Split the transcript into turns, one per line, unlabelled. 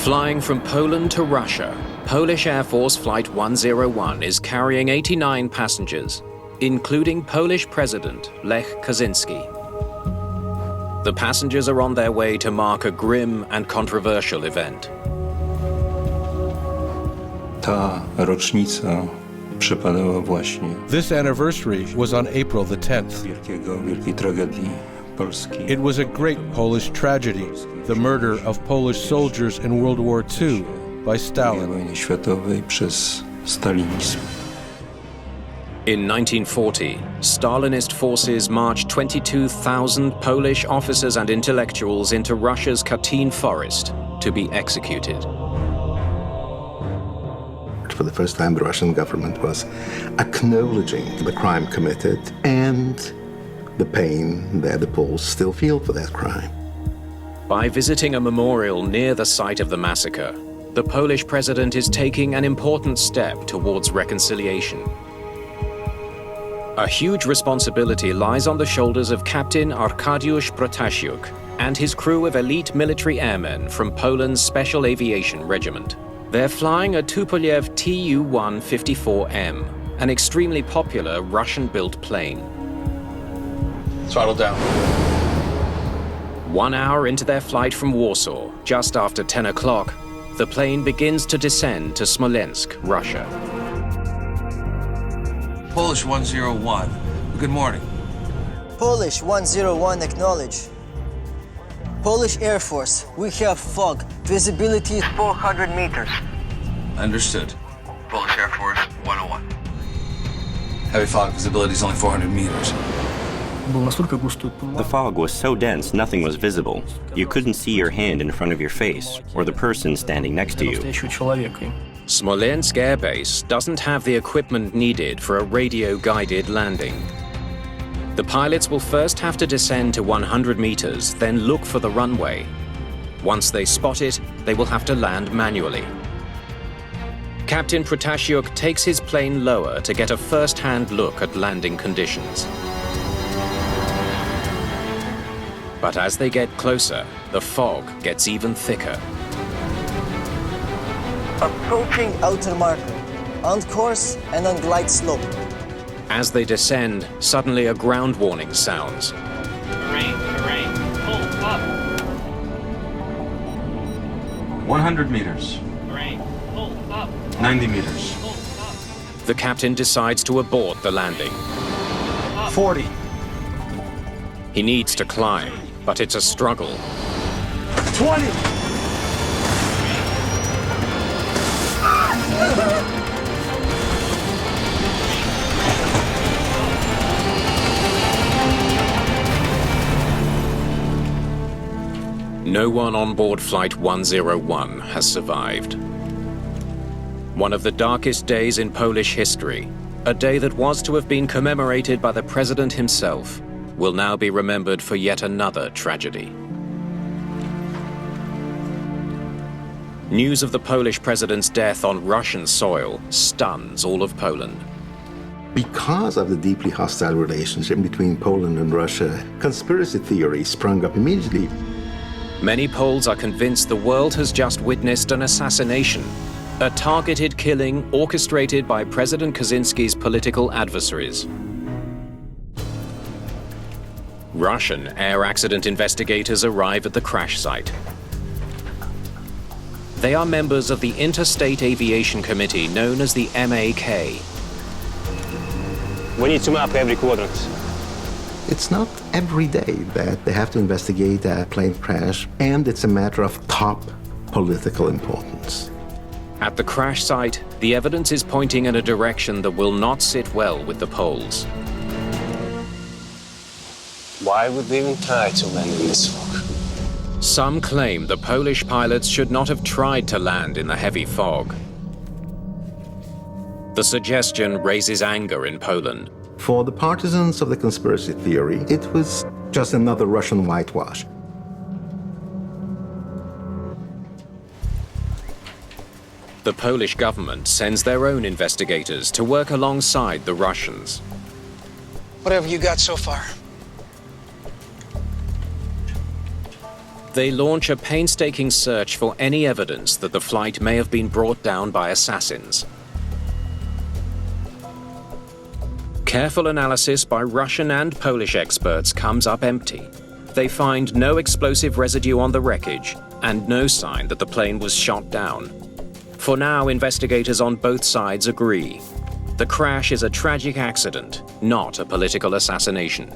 Flying from Poland to Russia, Polish Air Force Flight 101 is carrying 89 passengers, including Polish President Lech Kaczynski. The passengers are on their way to mark a grim and controversial event.
Ta rocznica przypadała właśnie
This anniversary was on April the 10th.
wielkiej tragedii Polski.
It was a great Polish tragedy, the murder of Polish soldiers in World War II by Stalin.
Wojny światowej przez stalinizm.
In 1940, Stalinist forces marched 22,000 Polish officers and intellectuals into Russia's Katyn forest to be executed.
For the first time, the Russian government was acknowledging the crime committed and the pain that the Poles still feel for that crime.
By visiting a memorial near the site of the massacre, the Polish president is taking an important step towards reconciliation. A huge responsibility lies on the shoulders of Captain Arkadiusz Protasiuk and his crew of elite military airmen from Poland's Special Aviation Regiment. They're flying a Tupolev Tu-154M, an extremely popular Russian-built plane.
Throttle down.
1 hour into their flight from Warsaw, just after 10 o'clock, the plane begins to descend to Smolensk, Russia.
Polish 101. Good morning.
Polish 101 acknowledge. Polish Air Force, we have fog. Visibility 400 meters.
Understood. Polish Air Force 101. Heavy fog, visibility is only 400 meters.
The fog was so dense nothing was visible. You couldn't see your hand in front of your face or the person standing next to you.
Smolensk Air Base doesn't have the equipment needed for a radio-guided landing. The pilots will first have to descend to 100 meters, then look for the runway. Once they spot it, they will have to land manually. Captain Protasiuk takes his plane lower to get a first-hand look at landing conditions. But as they get closer, the fog gets even thicker.
Approaching outer marker. On course and on glide slope.
As they descend, suddenly a ground warning sounds.
Terrain, pull up.
100 meters.
Terrain, pull up.
90 meters.
Pull up.
The captain decides to abort the landing.
40.
He needs to climb, but it's a struggle.
20.
No one on board Flight 101 has survived. One of the darkest days in Polish history, a day that was to have been commemorated by the president himself, will now be remembered for yet another tragedy. News of the Polish president's death on Russian soil stuns all of Poland.
Because of the deeply hostile relationship between Poland and Russia, conspiracy theories sprung up immediately.
Many Poles are convinced the world has just witnessed an assassination, a targeted killing orchestrated by President Kaczynski's political adversaries. Russian air accident investigators arrive at the crash site. They are members of the Interstate Aviation Committee known as the MAK.
We need to map every quadrant.
It's not every day that they have to investigate a plane crash, and it's a matter of top political importance.
At the crash site, the evidence is pointing in a direction that will not sit well with the Poles.
Why would we even try to land in this fog?
Some claim the Polish pilots should not have tried to land in the heavy fog. The suggestion raises anger in Poland.
For the partisans of the conspiracy theory, it was just another Russian whitewash.
The Polish government sends their own investigators to work alongside the Russians.
What have you got so far?
They launch a painstaking search for any evidence that the flight may have been brought down by assassins. Careful analysis by Russian and Polish experts comes up empty. They find no explosive residue on the wreckage and no sign that the plane was shot down. For now, investigators on both sides agree. The crash is a tragic accident, not a political assassination.